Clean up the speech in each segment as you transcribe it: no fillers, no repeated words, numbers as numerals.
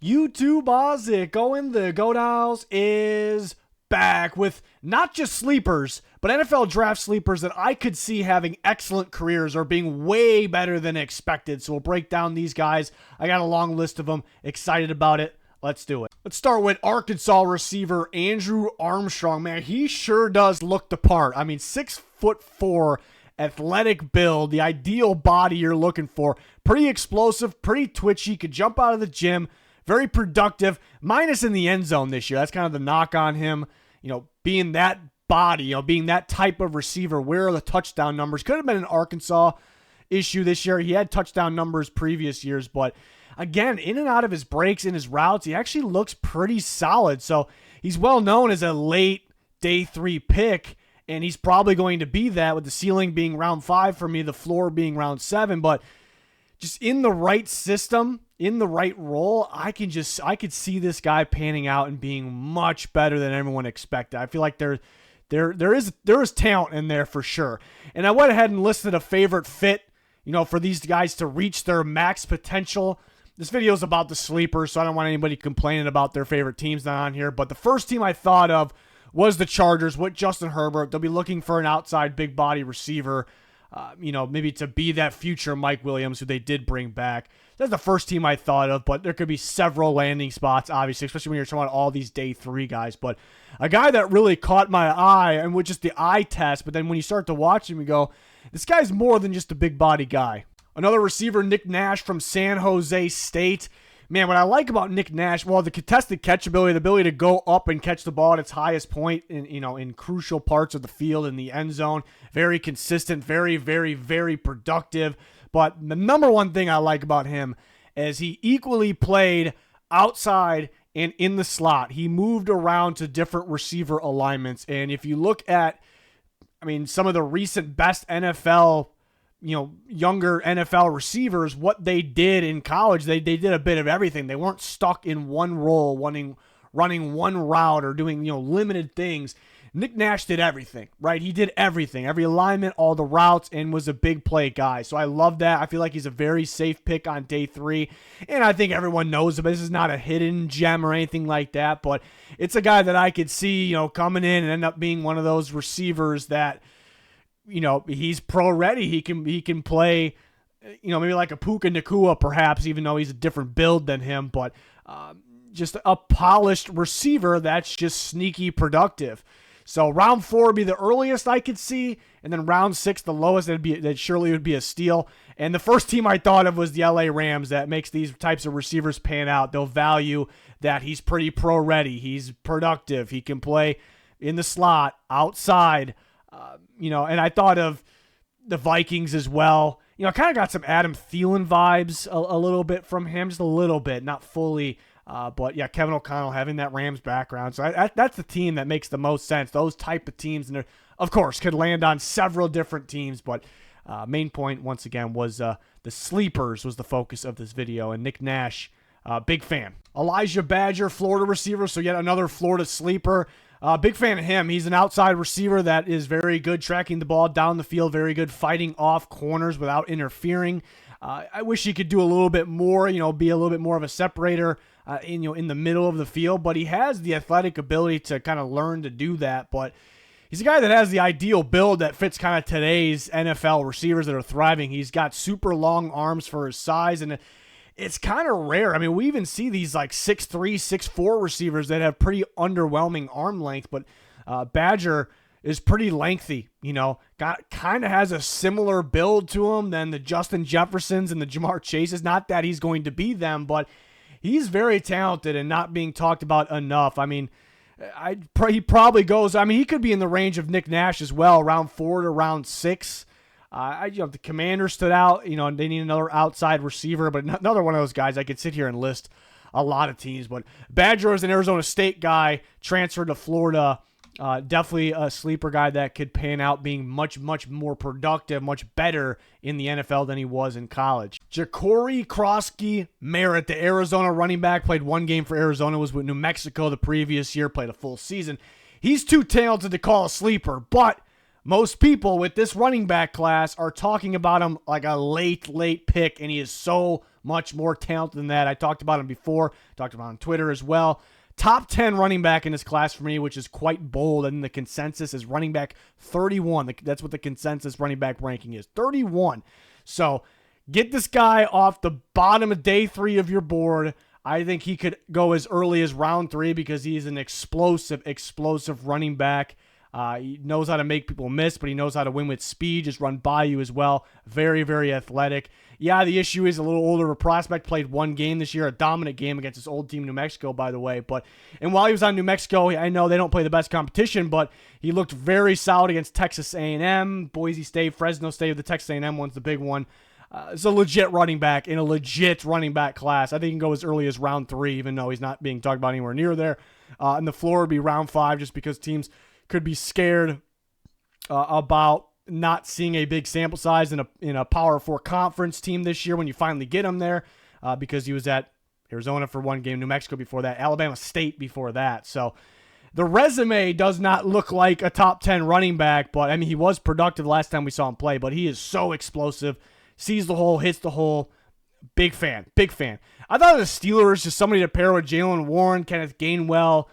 YouTube Oz going. The Godals is back with not just sleepers, but NFL draft sleepers that I could see having excellent careers or being way better than expected. So we'll break down these guys. I got a long list of them. Excited about it. Let's do it. Let's start with Arkansas receiver Andrew Armstrong. Man, he sure does look the part. I mean, 6'4", athletic build, the ideal body you're looking for. Pretty explosive, pretty twitchy, could jump out of the gym. Very productive, minus in the end zone this year. That's kind of the knock on him. You know, being that body, being that type of receiver. Where are the touchdown numbers? Could have been an Arkansas issue this year. He had touchdown numbers previous years, but again, in and out of his breaks, in his routes, he actually looks pretty solid. So he's well known as a late day 3 pick, and he's probably going to be that, with the ceiling being round 5 for me, the floor being round 7. But just in the right system, in the right role, I could see this guy panning out and being much better than everyone expected. I feel like there is talent in there for sure. And I went ahead and listed a favorite fit, for these guys to reach their max potential. This video is about the sleepers, so I don't want anybody complaining about their favorite teams not on here. But the first team I thought of was the Chargers with Justin Herbert. They'll be looking for an outside big body receiver, maybe to be that future Mike Williams, who they did bring back. That's the first team I thought of, but there could be several landing spots, obviously, especially when you're talking about all these day 3 guys. But a guy that really caught my eye, and with just the eye test, but then when you start to watch him, you go, this guy's more than just a big body guy. Another receiver, Nick Nash from San Jose State. Man, what I like about Nick Nash, well, the contested catch ability, the ability to go up and catch the ball at its highest point in crucial parts of the field in the end zone. Very consistent, very, very, very productive. But the number one thing I like about him is he equally played outside and in the slot. He moved around to different receiver alignments. And if you look at, some of the recent best NFL, younger NFL receivers, what they did in college, they did a bit of everything. They weren't stuck in one role, running one route or doing, limited things. Nick Nash did everything, right? He did everything, every alignment, all the routes, and was a big play guy. So I love that. I feel like he's a very safe pick on day 3. And I think everyone knows him. This is not a hidden gem or anything like that, but it's a guy that I could see, coming in and end up being one of those receivers that, he's pro ready. He can play, maybe like a Puka Nacua perhaps, even though he's a different build than him, but just a polished receiver that's just sneaky productive. So round 4 would be the earliest I could see, and then round 6 the lowest. That surely would be a steal. And the first team I thought of was the LA Rams. That makes these types of receivers pan out. They'll value that he's pretty pro ready. He's productive. He can play in the slot, outside. And I thought of the Vikings as well. I kind of got some Adam Thielen vibes a little bit from him, just a little bit, not fully. But yeah, Kevin O'Connell having that Rams background. So that's the team that makes the most sense. Those type of teams, and of course, could land on several different teams. But main point, once again, was the sleepers was the focus of this video. And Nick Nash, big fan. Elijah Badger, Florida receiver. So yet another Florida sleeper. Big fan of him. He's an outside receiver that is very good tracking the ball down the field, very good fighting off corners without interfering. I wish he could do a little bit more, be a little bit more of a separator in the middle of the field, but he has the athletic ability to kind of learn to do that. But he's a guy that has the ideal build that fits kind of today's NFL receivers that are thriving. He's got super long arms for his size, and it's kind of rare. We even see these like 6'3", 6'4" receivers that have pretty underwhelming arm length, but Badger is pretty lengthy, kind of has a similar build to him than the Justin Jeffersons and the Jamar Chases. Not that he's going to be them, but he's very talented and not being talked about enough. He probably goes, he could be in the range of Nick Nash as well, round 4 to round 6. The Commander stood out, and they need another outside receiver, but another one of those guys I could sit here and list a lot of teams. But Badger is an Arizona State guy, transferred to Florida. Definitely a sleeper guy that could pan out being much, much more productive, much better in the NFL than he was in college. Ja'Cory Krosky Merritt, the Arizona running back, played one game for Arizona, was with New Mexico the previous year, played a full season. He's too talented to call a sleeper, but most people with this running back class are talking about him like a late pick, and he is so much more talented than that. I talked about him before, talked about him on Twitter as well. Top 10 running back in this class for me, which is quite bold, and the consensus is running back 31. That's what the consensus running back ranking is, 31. So get this guy off the bottom of day 3 of your board. I think he could go as early as round 3 because he's an explosive running back. He knows how to make people miss, but he knows how to win with speed, just run by you as well. Very, very athletic. Yeah, the issue is a little older of a prospect, played one game this year, a dominant game against his old team, New Mexico, by the way. And while he was on New Mexico, I know they don't play the best competition, but he looked very solid against Texas A&M, Boise State, Fresno State. The Texas A&M one's the big one. It's a legit running back in a legit running back class. I think he can go as early as round 3, even though he's not being talked about anywhere near there. And the floor would be round 5 just because teams could be scared about not seeing a big sample size in a Power 4 conference team this year when you finally get him there because he was at Arizona for one game, New Mexico before that, Alabama State before that. So the resume does not look like a top 10 running back, but I mean, he was productive last time we saw him play, but he is so explosive, sees the hole, hits the hole. Big fan. I thought the Steelers, just somebody to pair with Jaylen Warren, Kenneth Gainwell,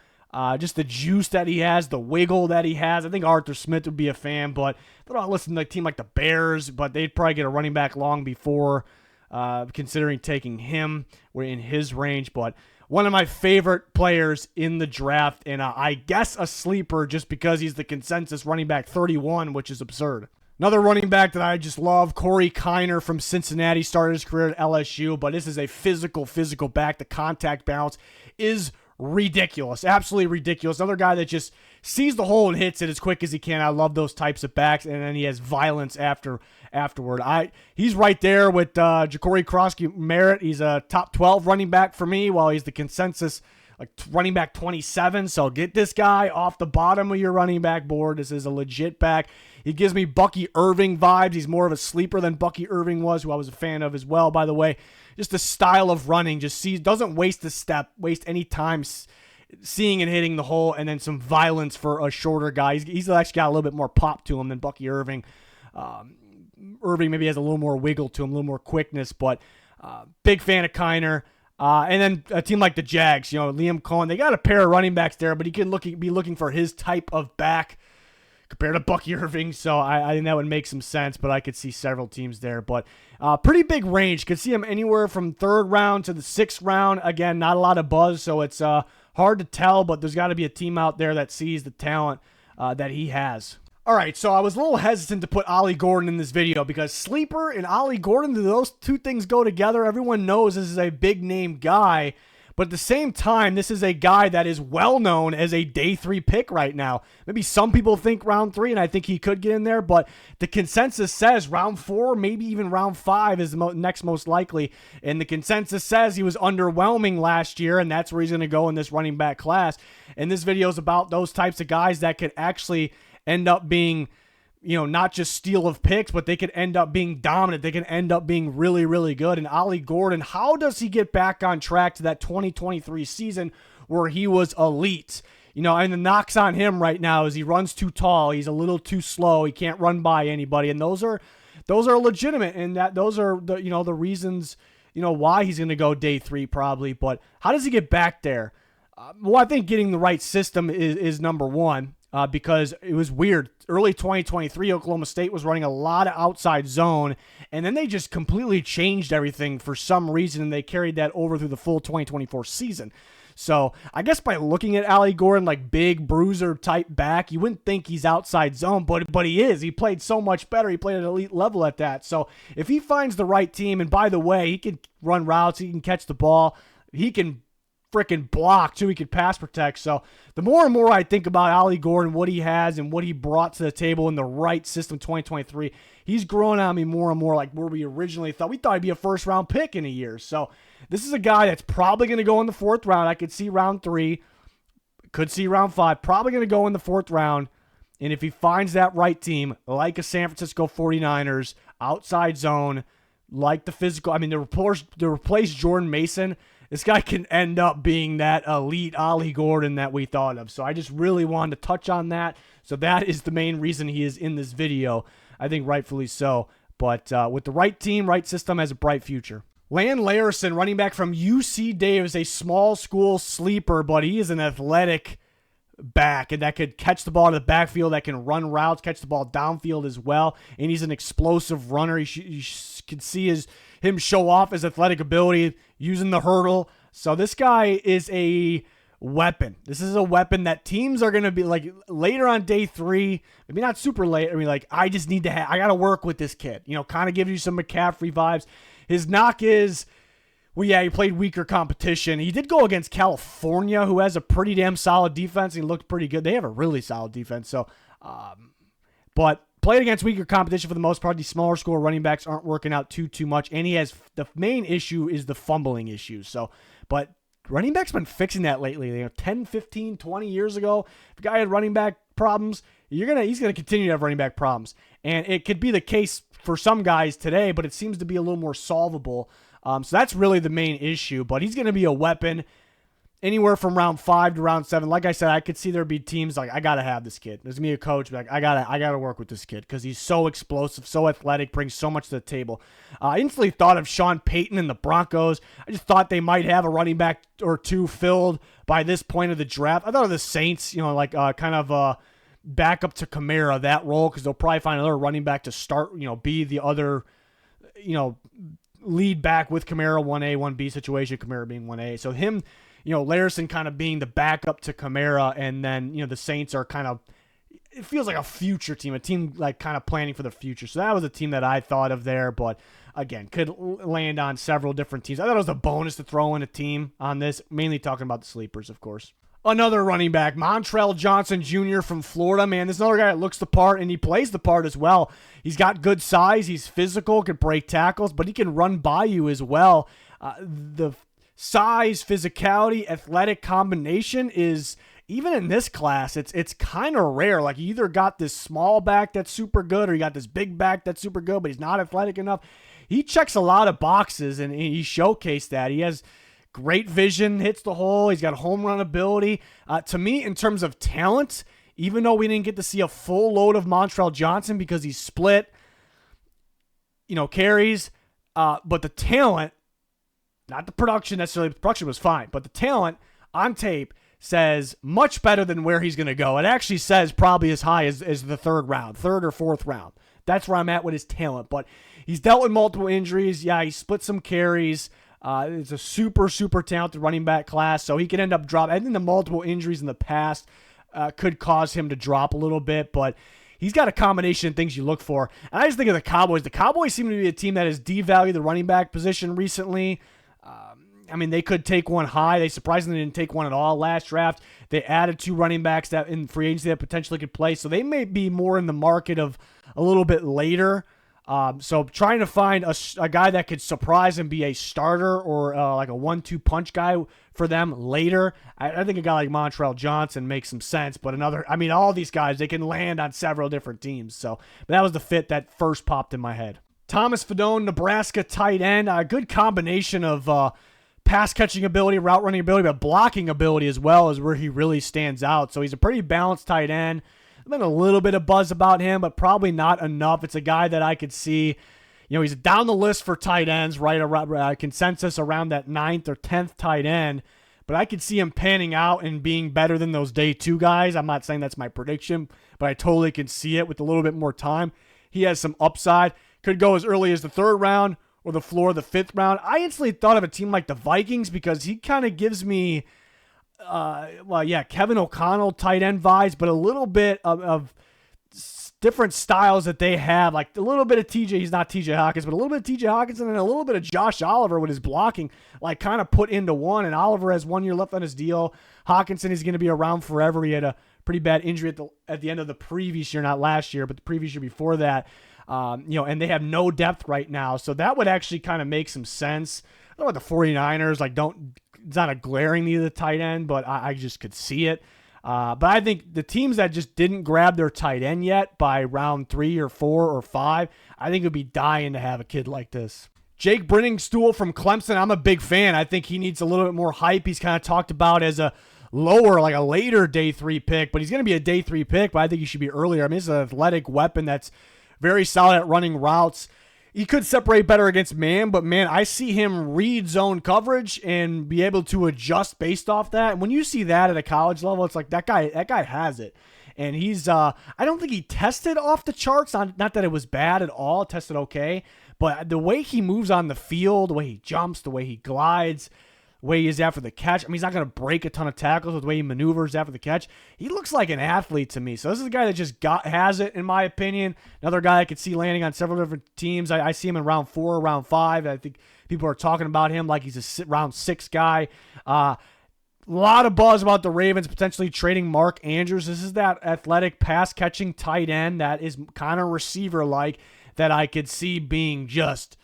just the juice that he has, the wiggle that he has. I think Arthur Smith would be a fan, but they're not listening to a team like the Bears, but they'd probably get a running back long before considering taking him. We're in his range, but one of my favorite players in the draft, and I guess a sleeper just because he's the consensus running back 31, which is absurd. Another running back that I just love, Corey Kiner from Cincinnati, started his career at LSU, but this is a physical back. The contact balance is ridiculous, absolutely ridiculous. Another guy that just sees the hole and hits it as quick as he can. I love those types of backs, and then he has violence afterward. He's right there with Ja'Cory Cross-Merritt. He's a top 12 running back for me, while he's the consensus like running back 27. So get this guy off the bottom of your running back board. This is a legit back. He gives me Bucky Irving vibes. He's more of a sleeper than Bucky Irving was, who I was a fan of as well, by the way. Just the style of running, doesn't waste a step, waste any time seeing and hitting the hole, and then some violence for a shorter guy. He's actually got a little bit more pop to him than Bucky Irving. Irving maybe has a little more wiggle to him, a little more quickness, but big fan of Kiner. And then a team like the Jags, Liam Cohen, they got a pair of running backs there, but he can be looking for his type of back compared to Bucky Irving, so I think that would make some sense, but I could see several teams there. But pretty big range. Could see him anywhere from 3rd round to the 6th round. Again, not a lot of buzz, so it's hard to tell, but there's got to be a team out there that sees the talent that he has. All right, so I was a little hesitant to put Ollie Gordon in this video because sleeper and Ollie Gordon, do those two things go together? Everyone knows this is a big-name guy, but at the same time, this is a guy that is well-known as a day 3 pick right now. Maybe some people think round 3, and I think he could get in there, but the consensus says round 4, maybe even round 5 is the next most likely, and the consensus says he was underwhelming last year, and that's where he's going to go in this running back class. And this video is about those types of guys that could actually end up being, not just steal of picks, but they could end up being dominant. They can end up being really, really good. And Ollie Gordon, how does he get back on track to that 2023 season where he was elite? And the knocks on him right now is he runs too tall. He's a little too slow. He can't run by anybody. And those are legitimate. And those are the reasons, why he's going to go day 3 probably. But how does he get back there? Well, I think getting the right system is number one. Because it was weird. Early 2023, Oklahoma State was running a lot of outside zone, and then they just completely changed everything for some reason, and they carried that over through the full 2024 season. So I guess by looking at Ollie Gordon, like big bruiser type back, you wouldn't think he's outside zone, but he is. He played so much better. He played at an elite level at that. So if he finds the right team, and by the way, he can run routes, he can catch the ball, he can freaking block too, he could pass protect. So the more and more I think about Ollie Gordon, what he has and what he brought to the table in the right system 2023, he's growing on me more and more like where we originally thought. We thought he'd be a 1st round pick in a year. So this is a guy that's probably going to go in the 4th round. I could see round 3, could see round 5, probably going to go in the 4th round. And if he finds that right team, like a San Francisco 49ers, outside zone, like the physical, to replace Jordan Mason, this guy can end up being that elite Ollie Gordon that we thought of. So I just really wanted to touch on that So that is the main reason he is in this video. I think rightfully so. But with the right team, right system, has a bright future. Land Larson, running back from UC Davis, a small school sleeper, but he is an athletic back and that could catch the ball in the backfield, that can run routes, catch the ball downfield as well, and he's an explosive runner. You can see him show off his athletic ability using the hurdle. So this guy is a weapon. This is a weapon that teams are going to be like later on day 3, maybe not super late. I mean, like, I just need to I got to work with this kid, kind of give you some McCaffrey vibes. His knock is, well, yeah, he played weaker competition. He did go against California, who has a pretty damn solid defense. He looked pretty good. They have a really solid defense. So, but played against weaker competition for the most part. These smaller school running backs aren't working out too much. And he has, the main issue is the fumbling issue. So, but running back's been fixing that lately. 10, 15, 20 years ago, if a guy had running back problems, he's going to continue to have running back problems. And it could be the case for some guys today, but it seems to be a little more solvable. So that's really the main issue. But he's going to be a weapon anywhere from round 5 to round 7. Like I said, I could see there'd be teams like, I got to have this kid. There's me, a coach, like, I gotta work with this kid because he's so explosive, so athletic, brings so much to the table. I instantly thought of Sean Payton and the Broncos. I just thought they might have a running back or two filled by this point of the draft. I thought of the Saints, kind of back up to Kamara, that role, because they'll probably find another running back to start, be the other, lead back with Kamara, 1A, 1B situation, Kamara being 1A. So him, Larson kind of being the backup to Kamara, and then, the Saints are kind of, it feels like a future team, a team like kind of planning for the future. So that was a team that I thought of there, but again, could land on several different teams. I thought it was a bonus to throw in a team on this, mainly talking about the sleepers, of course. Another running back, Montrell Johnson Jr. from Florida. Man, this is another guy that looks the part, and he plays the part as well. He's got good size. He's physical, can break tackles, but he can run by you as well. The size, physicality, athletic combination is, even in this class, it's kind of rare. Like, you either got this small back that's super good, or you got this big back that's super good, but he's not athletic enough. He checks a lot of boxes, and he showcased that. He has great vision, hits the hole. He's got home run ability. To me, in terms of talent, even though we didn't get to see a full load of Montrell Johnson because he's split, carries, but the talent, not the production necessarily, the production was fine, but the talent on tape says much better than where he's going to go. It actually says probably as high as the third or fourth round. That's where I'm at with his talent, but he's dealt with multiple injuries. Yeah, he split some carries. It's a super, super talented running back class, so he could end up dropping. I think the multiple injuries in the past could cause him to drop a little bit, but he's got a combination of things you look for. And I just think of the Cowboys. The Cowboys seem to be a team that has devalued the running back position recently. They could take one high. They surprisingly didn't take one at all last draft. They added 2 running backs that in free agency that potentially could play, so they may be more in the market of a little bit later. So trying to find a guy that could surprise and be a starter or like a 1-2 punch guy for them later. I think a guy like Montrell Johnson makes some sense, but all these guys, they can land on several different teams. So but that was the fit that first popped in my head. Thomas Fedone, Nebraska tight end. A good combination of pass catching ability, route running ability, but blocking ability as well is where he really stands out. So he's a pretty balanced tight end. Been a little bit of buzz about him, but probably not enough. It's a guy that I could see, he's down the list for tight ends, right around consensus around that 9th or 10th tight end, but I could see him panning out and being better than those day 2 guys. I'm not saying that's my prediction, but I totally can see it with a little bit more time. He has some upside. Could go as early as the 3rd round or the floor of the 5th round. I instantly thought of a team like the Vikings because he kind of gives me Kevin O'Connell tight end vibes, but a little bit of different styles that they have, like a little bit of TJ, he's not TJ Hawkins, but a little bit of TJ Hawkins and then a little bit of Josh Oliver with his blocking, like kind of put into one, and Oliver has 1 year left on his deal. Hawkinson is going to be around forever. He had a pretty bad injury at the end of the previous year, not last year, but the previous year before that. And they have no depth right now, so that would actually kind of make some sense. I don't know about the 49ers, it's not a glaring need of the tight end, but I just could see it. But I think the teams that just didn't grab their tight end yet by round 3 or 4 or 5, I think would be dying to have a kid like this. Jake Brenningstool from Clemson, I'm a big fan. I think he needs a little bit more hype. He's kind of talked about as a lower, like a later day 3 pick, but he's going to be a day 3 pick, but I think he should be earlier. I mean, he's an athletic weapon that's very solid at running routes. He could separate better against man, but man, I see him read zone coverage and be able to adjust based off that. And when you see that at a college level, it's like that guy has it. And he's I don't think he tested off the charts. Not that it was bad at all. It tested okay. But the way he moves on the field, the way he jumps, the way he glides, the way he is after the catch. I mean, he's not going to break a ton of tackles with the way he maneuvers after the catch. He looks like an athlete to me. So this is a guy that just has it, in my opinion. Another guy I could see landing on several different teams. I see him in round 4, round 5. I think people are talking about him like he's a round 6 guy. A lot of buzz about the Ravens potentially trading Mark Andrews. This is that athletic pass-catching tight end that is kind of receiver-like that I could see being just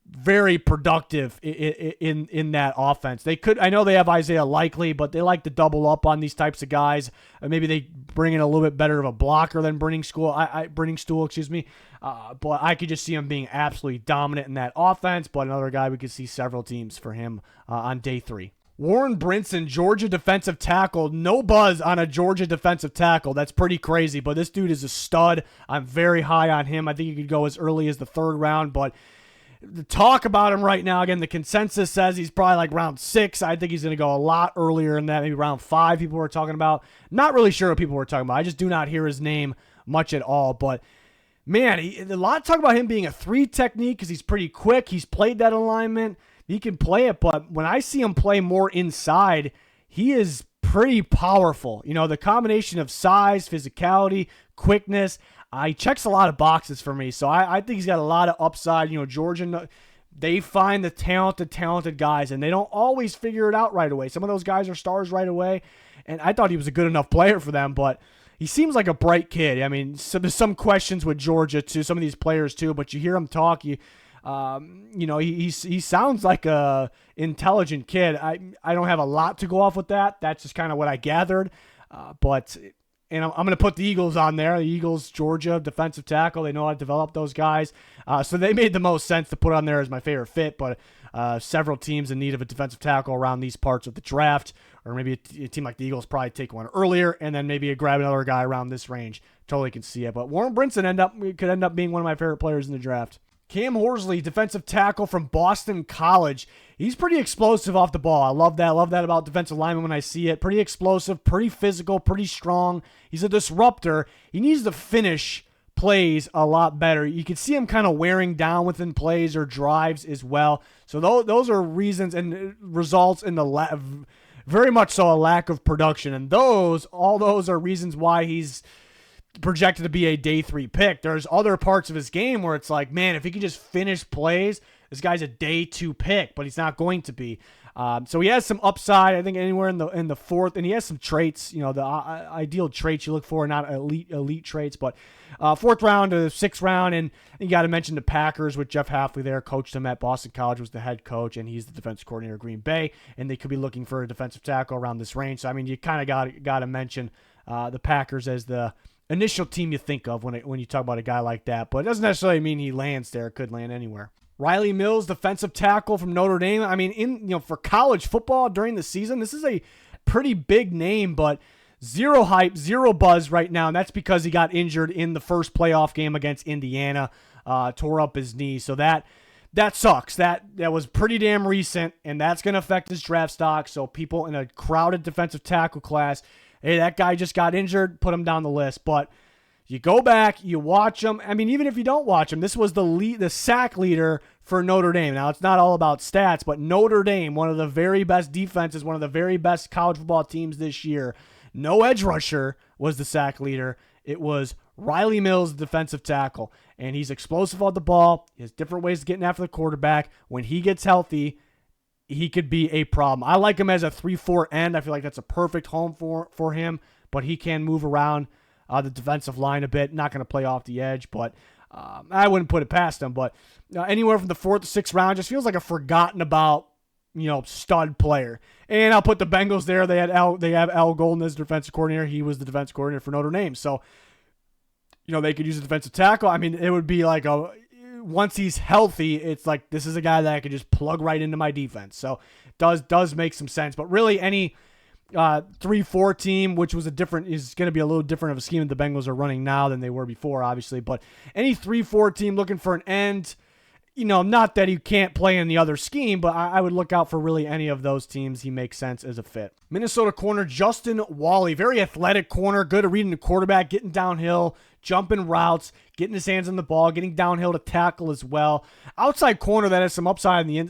very productive in that offense. They could, I know they have Isaiah Likely, but they like to double up on these types of guys. Maybe they bring in a little bit better of a blocker than Brenning Stool, excuse me. But I could just see him being absolutely dominant in that offense. But another guy, we could see several teams for him on day 3. Warren Brinson, Georgia defensive tackle. No buzz on a Georgia defensive tackle. That's pretty crazy, but this dude is a stud. I'm very high on him. I think he could go as early as the 3rd round, but the talk about him right now, again, the consensus says he's probably like round 6. I think he's going to go a lot earlier than that, maybe round 5 people were talking about. Not really sure what people were talking about. I just do not hear his name much at all, but man, a lot of talk about him being a 3 technique because he's pretty quick. He's played that alignment. He can play it, but when I see him play more inside, he is pretty powerful. You know, the combination of size, physicality, quickness, he checks a lot of boxes for me. So I think he's got a lot of upside. You know, Georgia, they find the talented guys, and they don't always figure it out right away. Some of those guys are stars right away, and I thought he was a good enough player for them, but he seems like a bright kid. I mean, so there's some questions with Georgia, too, some of these players, too, but you hear him talk, you know, he sounds like a intelligent kid. I don't have a lot to go off with that. That's just kind of what I gathered. And I'm going to put the Eagles on there. The Eagles, Georgia, defensive tackle. They know how to develop those guys. So they made the most sense to put on there as my favorite fit. But several teams in need of a defensive tackle around these parts of the draft, or maybe a team like the Eagles probably take one earlier, and then maybe grab another guy around this range. Totally can see it. But Warren Brinson could end up being one of my favorite players in the draft. Cam Horsley, defensive tackle from Boston College. He's pretty explosive off the ball. I love that. I love that about defensive linemen when I see it. Pretty explosive, pretty physical, pretty strong. He's a disruptor. He needs to finish plays a lot better. You can see him kind of wearing down within plays or drives as well. So those are reasons and results in the very much so a lack of production. And all those are reasons why he's projected to be a day 3 pick. There's other parts of his game where it's like, man, if he could just finish plays, this guy's a day 2 pick, but he's not going to be. So he has some upside, I think, anywhere in the 4th, and he has some traits, you know, the ideal traits you look for, not elite traits, but 4th round to 6th round, and you got to mention the Packers with Jeff Hafley there, coached him at Boston College, was the head coach, and he's the defensive coordinator of Green Bay, and they could be looking for a defensive tackle around this range. So I mean, you kind of got to mention the Packers as the initial team you think of when you talk about a guy like that, but it doesn't necessarily mean he lands there. It could land anywhere. Riley Mills, defensive tackle from Notre Dame. I mean, for college football during the season, this is a pretty big name, but zero hype, zero buzz right now, and that's because he got injured in the first playoff game against Indiana, tore up his knee. So that sucks. That was pretty damn recent, and that's going to affect his draft stock. So people in a crowded defensive tackle class, hey, that guy just got injured, put him down the list. But you go back, you watch him. I mean, even if you don't watch him, this was the sack leader for Notre Dame. Now, it's not all about stats, but Notre Dame, one of the very best defenses, one of the very best college football teams this year. No edge rusher was the sack leader. It was Riley Mills, defensive tackle. And he's explosive on the ball. He has different ways of getting after the quarterback. When he gets healthy, he could be a problem. I like him as a 3-4 end. I feel like that's a perfect home for him, but he can move around the defensive line a bit. Not going to play off the edge, but I wouldn't put it past him. But anywhere from the 4th to 6th round just feels like a forgotten about, stud player. And I'll put the Bengals there. They have Al Golden as defensive coordinator. He was the defensive coordinator for Notre Dame. So, they could use a defensive tackle. I mean, it would be like once he's healthy, it's like this is a guy that I could just plug right into my defense. So does make some sense. But really, any 3-4 team, which is going to be a little different of a scheme that the Bengals are running now than they were before, obviously. But any 3-4 team looking for an end, not that he can't play in the other scheme, but I would look out for really any of those teams. He makes sense as a fit. Minnesota corner Justin Walley, very athletic corner, good at reading the quarterback, getting downhill, jumping routes, getting his hands on the ball, getting downhill to tackle as well. Outside corner that has some upside in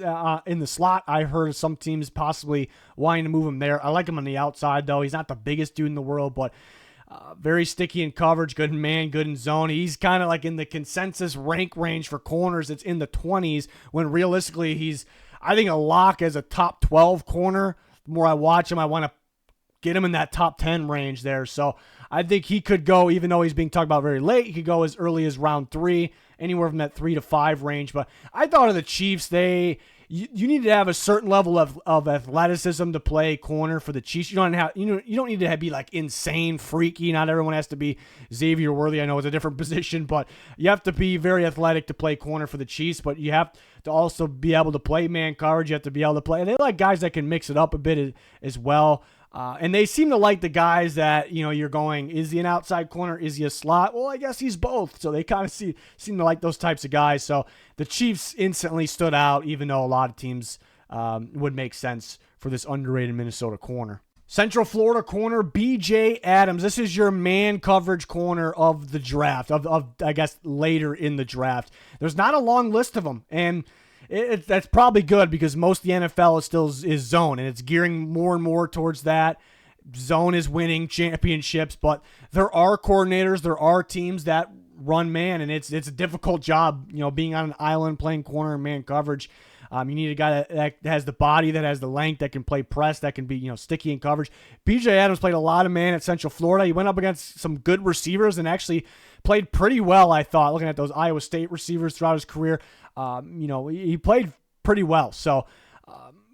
the slot. I heard some teams possibly wanting to move him there. I like him on the outside, though. He's not the biggest dude in the world, but very sticky in coverage, good in man, good in zone. He's kind of like in the consensus rank range for corners. It's in the 20s when realistically he's, I think, a lock as a top 12 corner. The more I watch him, I want to get him in that top 10 range there. So I think he could go, even though he's being talked about very late, he could go as early as round 3, anywhere from that 3 to 5 range. But I thought of the Chiefs, you need to have a certain level of athleticism to play corner for the Chiefs. You don't need to be like insane freaky. Not everyone has to be Xavier Worthy. I know it's a different position, but you have to be very athletic to play corner for the Chiefs. But you have to also be able to play man coverage. You have to be able to play. And they like guys that can mix it up a bit as well. And they seem to like the guys that, you're going, is he an outside corner? Is he a slot? Well, I guess he's both. So they kind of seem to like those types of guys. So the Chiefs instantly stood out, even though a lot of teams would make sense for this underrated Minnesota corner. Central Florida corner, B.J. Adams. This is your man coverage corner of the draft, of I guess, later in the draft. There's not a long list of them. And that's probably good because most of the NFL is zone, and it's gearing more and more towards that. Zone is winning championships, but there are coordinators, there are teams that run man, and it's a difficult job, being on an island playing corner and man coverage. You need a guy that has the body, that has the length, that can play press, that can be sticky in coverage. B.J. Adams played a lot of man at Central Florida. He went up against some good receivers and actually played pretty well, I thought, looking at those Iowa State receivers throughout his career. He played pretty well. So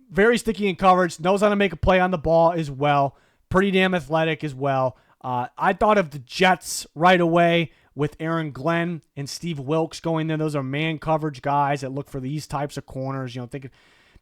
very sticky in coverage, knows how to make a play on the ball as well. Pretty damn athletic as well. I thought of the Jets right away with Aaron Glenn and Steve Wilks going there. Those are man coverage guys that look for these types of corners. Thinking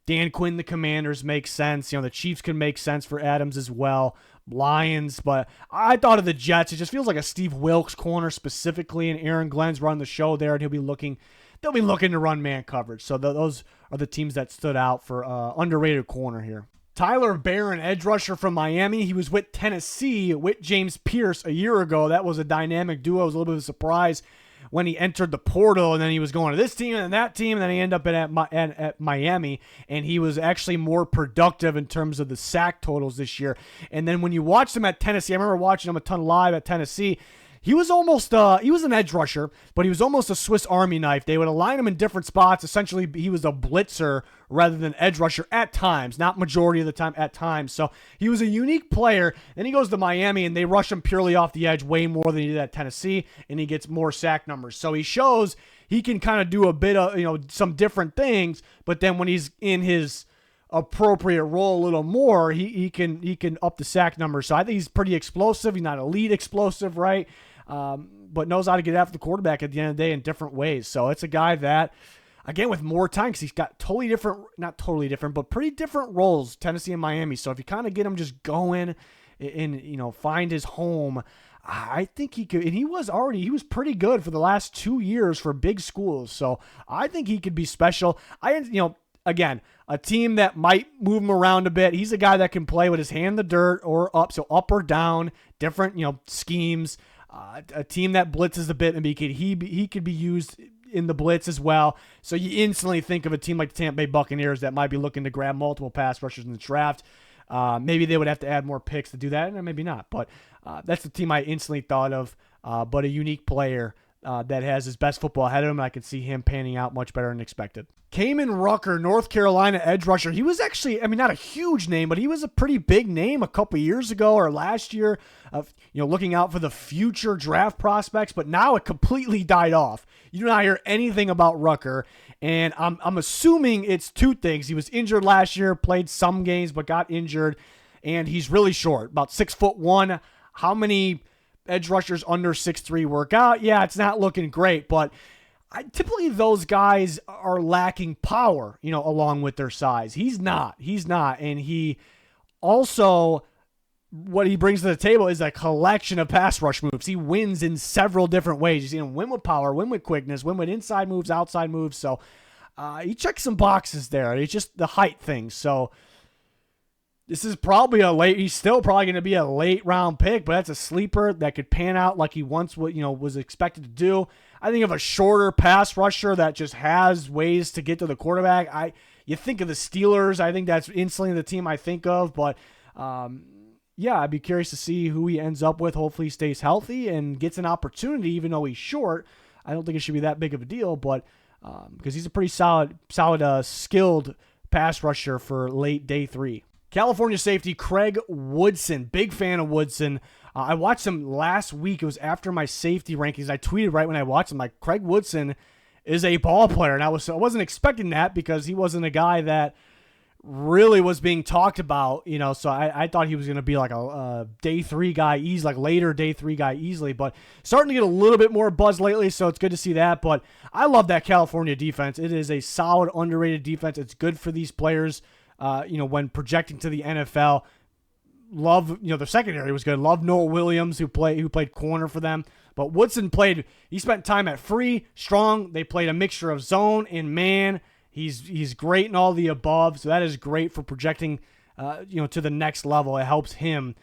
Dan Quinn, the Commanders, makes sense. The Chiefs can make sense for Adams as well. Lions, but I thought of the Jets. It just feels like a Steve Wilks corner specifically, and Aaron Glenn's running the show there, and they'll be looking to run man coverage. So those are the teams that stood out for underrated corner here. Tyler Barron, edge rusher from Miami. He was with Tennessee with James Pierce a year ago. That was a dynamic duo. It was a little bit of a surprise when he entered the portal, and then he was going to this team and that team, and then he ended up at Miami, and he was actually more productive in terms of the sack totals this year. And then when you watched him at Tennessee, I remember watching him a ton live at Tennessee. He was almost, he was an edge rusher, but he was almost a Swiss Army knife. They would align him in different spots. Essentially, he was a blitzer rather than edge rusher at times, not majority of the time, at times. So he was a unique player. Then he goes to Miami, and they rush him purely off the edge way more than he did at Tennessee, and he gets more sack numbers. So he shows he can kind of do a bit of, some different things, but then when he's in his appropriate role a little more, he can up the sack numbers. So I think he's pretty explosive. He's not elite explosive, right? But knows how to get after the quarterback at the end of the day in different ways. So it's a guy that, again, with more time, because he's got not totally different, but pretty different roles, Tennessee and Miami. So if you kind of get him just going and, find his home, I think he could, and he was pretty good for the last 2 years for big schools. So I think he could be special. Again, a team that might move him around a bit. He's a guy that can play with his hand in the dirt or up, so up or down, different, schemes. A team that blitzes a bit, and he could be used in the blitz as well. So you instantly think of a team like the Tampa Bay Buccaneers that might be looking to grab multiple pass rushers in the draft. Maybe they would have to add more picks to do that, and maybe not. But that's the team I instantly thought of, but a unique player that has his best football ahead of him. I could see him panning out much better than expected. Kamen Rucker, North Carolina edge rusher. He was actually, not a huge name, but he was a pretty big name a couple years ago or last year of, looking out for the future draft prospects, but now it completely died off. You do not hear anything about Rucker, and I'm assuming it's two things. He was injured last year, played some games, but got injured, and he's really short, about 6'1". How many edge rushers under 6'3" work out? Yeah, it's not looking great, but typically those guys are lacking power, along with their size. He's not. And he also what he brings to the table is a collection of pass rush moves. He wins in several different ways. You see him win with power, win with quickness, win with inside moves, outside moves. So he checks some boxes there. It's just the height thing. So this is probably he's still probably going to be a late round pick, but that's a sleeper that could pan out like he once was expected to do. I think of a shorter pass rusher that just has ways to get to the quarterback. You think of the Steelers. I think that's instantly the team I think of, but yeah, I'd be curious to see who he ends up with. Hopefully he stays healthy and gets an opportunity, even though he's short. I don't think it should be that big of a deal, but because he's a pretty solid, skilled pass rusher for late day 3. California safety Craig Woodson. Big fan of Woodson. I watched him last week. It was after my safety rankings. I tweeted right when I watched him, like, Craig Woodson is a ball player. And I wasn't expecting that because he wasn't a guy that really was being talked about, so I thought he was going to be like a day 3 guy, like later day 3 guy easily, but starting to get a little bit more buzz lately, so it's good to see that. But I love that California defense. It is a solid, underrated defense. It's good for these players, when projecting to the NFL. Love, the secondary was good. Love Noah Williams, who played corner for them. But Woodson he spent time at free, strong. They played a mixture of zone and man. He's great in all the above, so that is great for projecting, to the next level. It helps him,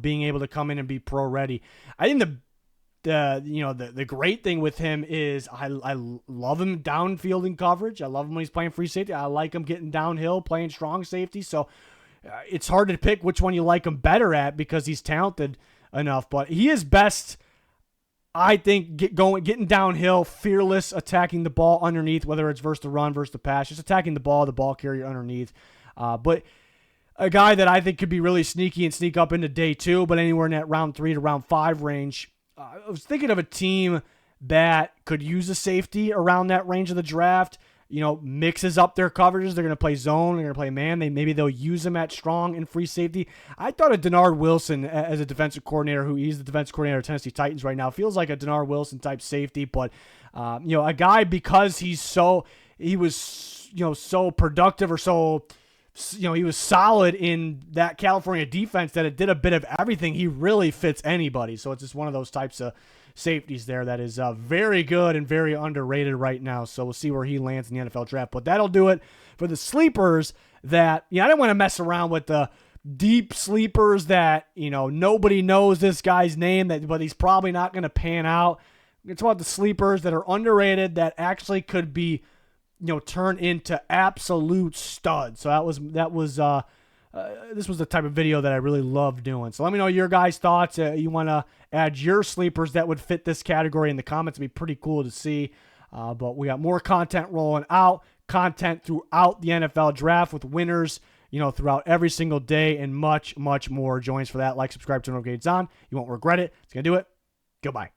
being able to come in and be pro ready. I think the great thing with him is I love him downfield in coverage. I love him when he's playing free safety. I like him getting downhill, playing strong safety. So it's hard to pick which one you like him better at because he's talented enough. But he is best, I think, getting downhill, fearless, attacking the ball underneath, whether it's versus the run, versus the pass, just attacking the ball carrier underneath. But a guy that I think could be really sneaky and sneak up into day 2, but anywhere in that round 3 to round 5 range. I was thinking of a team that could use a safety around that range of the draft. Mixes up their coverages. They're going to play zone. They're going to play man. Maybe they'll use him at strong and free safety. I thought of Denard Wilson as a defensive coordinator, he's the defensive coordinator of Tennessee Titans right now. Feels like a Denard Wilson type safety, but a guy, because he was so productive, or so he was solid in that California defense that it did a bit of everything. He really fits anybody. So it's just one of those types of safeties there that is very good and very underrated right now. So we'll see where he lands in the NFL draft. But that'll do it for the sleepers that, I didn't want to mess around with the deep sleepers that, nobody knows this guy's name, but he's probably not going to pan out. It's about the sleepers that are underrated that actually could be, turn into absolute studs. So this was the type of video that I really love doing. So let me know your guys' thoughts. You want to add your sleepers that would fit this category in the comments. It'd be pretty cool to see. But we got more content rolling out, content throughout the NFL draft with winners, throughout every single day, and much, much more. Join us for that. Like, subscribe, turn notifications on. You won't regret it. It's going to do it. Goodbye.